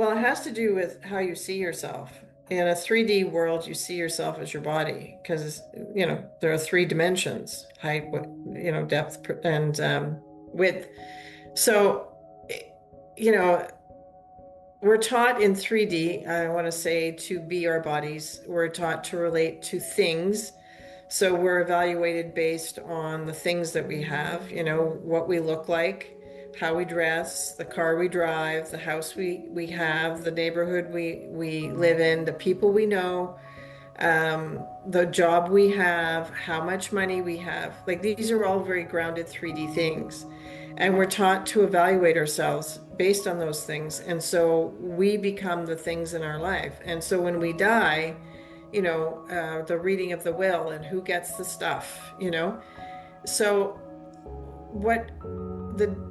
Well, it has to do with how you see yourself. In a 3D world, you see yourself as your body because, there are three dimensions: height, depth, and width. So, you know, we're taught in 3D, I want to say, to be our bodies. We're taught to relate to things. So we're evaluated based on the things that we have, what we look like, how we dress, the car we drive, the house we have, the neighborhood we live in, the people we know, the job we have, how much money we have. Like these are all very grounded 3D things. And we're taught to evaluate ourselves based on those things. And so we become the things in our life. And so when we die, the reading of the will and who gets the stuff. So what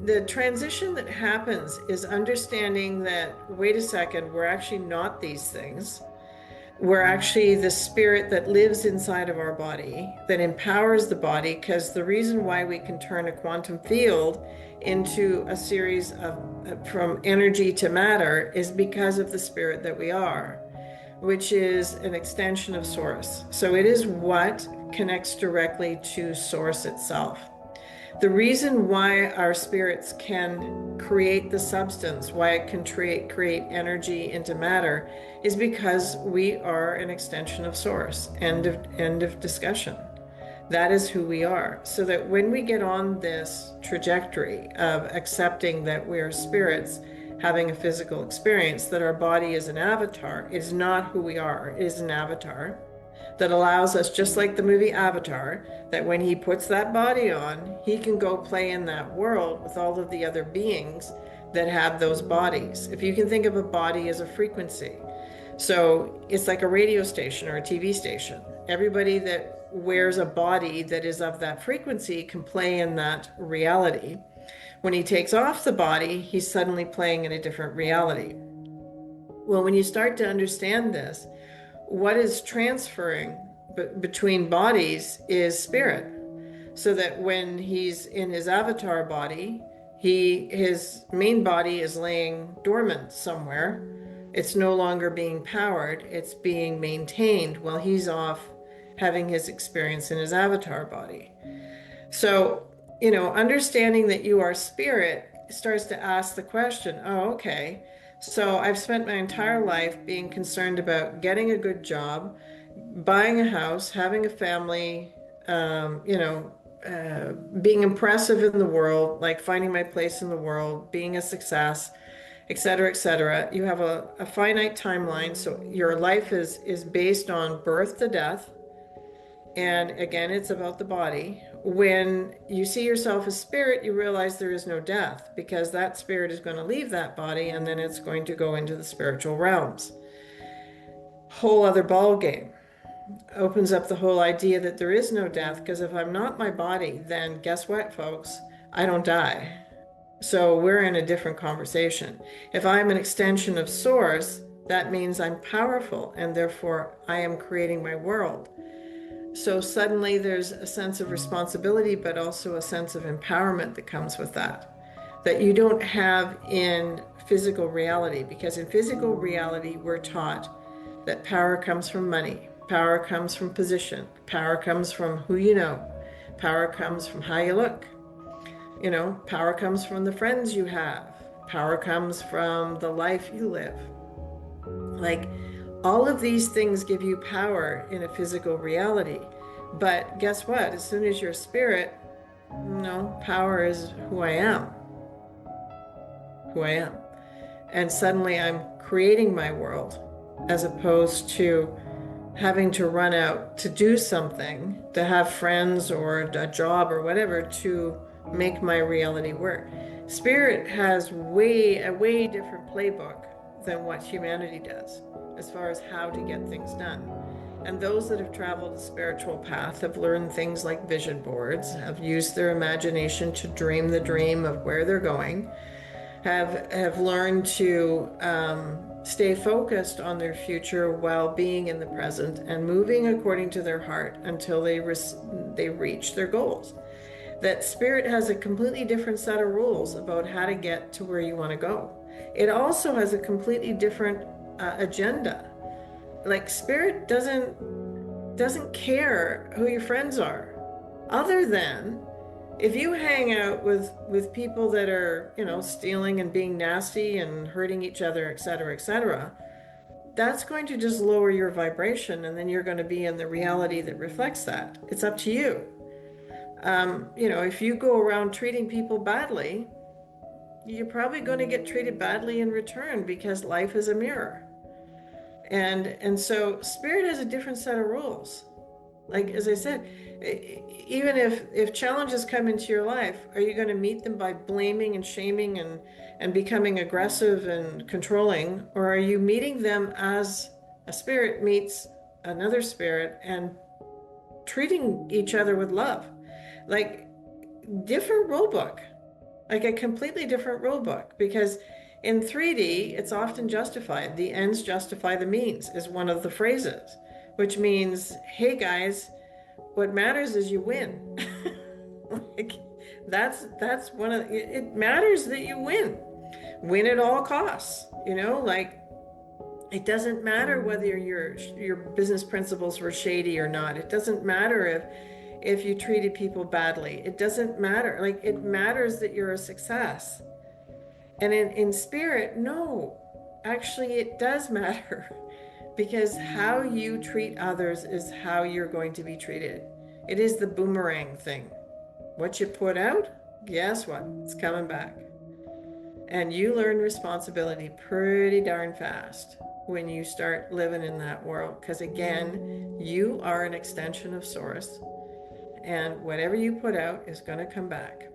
the transition that happens is understanding that, wait a second, we're actually not these things. We're actually the spirit that lives inside of our body, that empowers the body, because the reason why we can turn a quantum field into a series of from energy to matter is because of the spirit that we are, which is an extension of source. So it is what connects directly to source itself. The reason why our spirits can create the substance, why it can create energy into matter, is because we are an extension of source. End of discussion. That is who we are. So that when we get on this trajectory of accepting that we are spirits having a physical experience, that our body is an avatar, it is not who we are, it is an avatar that allows us, just like the movie Avatar, that when he puts that body on, he can go play in that world with all of the other beings that have those bodies. If you can think of a body as a frequency, so it's like a radio station or a TV station. Everybody that wears a body that is of that frequency can play in that reality. When he takes off the body, he's suddenly playing in a different reality. Well, when you start to understand this, what is transferring between bodies is spirit. So that when he's in his avatar body, his main body is laying dormant somewhere. It's no longer being powered, it's being maintained while he's off having his experience in his avatar body. So, understanding that you are spirit starts to ask the question, oh, okay. So I've spent my entire life being concerned about getting a good job, buying a house, having a family, being impressive in the world, like finding my place in the world, being a success, et cetera, et cetera. You have a finite timeline. So your life is based on birth to death. And again, it's about the body. When you see yourself as spirit, you realize there is no death, because that spirit is going to leave that body and then it's going to go into the spiritual realms. Whole other ball game. Opens up the whole idea that there is no death, because if I'm not my body, then guess what, folks? I don't die. So we're in a different conversation. If I'm an extension of source, that means I'm powerful and therefore I am creating my world. So suddenly there's a sense of responsibility, but also a sense of empowerment that comes with that you don't have in physical reality. Because in physical reality, we're taught that power comes from money, power comes from position, power comes from who you know, power comes from how you look, power comes from the friends you have, power comes from the life you live. Like, all of these things give you power in a physical reality. But guess what? As soon as you're spirit, no, power is who I am. Who I am. And suddenly I'm creating my world, as opposed to having to run out to do something, to have friends or a job or whatever to make my reality work. Spirit has a way different playbook than what humanity does, as far as how to get things done. And those that have traveled the spiritual path have learned things like vision boards, have used their imagination to dream the dream of where they're going, have learned to stay focused on their future while being in the present and moving according to their heart until they reach their goals. That spirit has a completely different set of rules about how to get to where you want to go. it also has a completely different agenda. Like spirit doesn't care who your friends are, other than if you hang out with people that are, stealing and being nasty and hurting each other, et cetera, et cetera. That's going to just lower your vibration, and then you're going to be in the reality that reflects that. It's up to you. If you go around treating people badly, you're probably going to get treated badly in return, because life is a mirror. And so spirit has a different set of rules. Like, as I said, even if challenges come into your life, are you going to meet them by blaming and shaming and becoming aggressive and controlling? Or are you meeting them as a spirit meets another spirit and treating each other with love? Like, different rule book, like a completely different rule book, because in 3D, it's often justified. The ends justify the means is one of the phrases, which means, hey guys, what matters is you win. Like, that's one of it matters that you win at all costs. Like, it doesn't matter whether your business principles were shady or not. It doesn't matter if you treated people badly. It doesn't matter. Like, it matters that you're a success. And in spirit, no, actually it does matter. Because how you treat others is how you're going to be treated. It is the boomerang thing. What you put out, guess what? It's coming back. And you learn responsibility pretty darn fast when you start living in that world. Because again, you are an extension of Source. And whatever you put out is going to come back.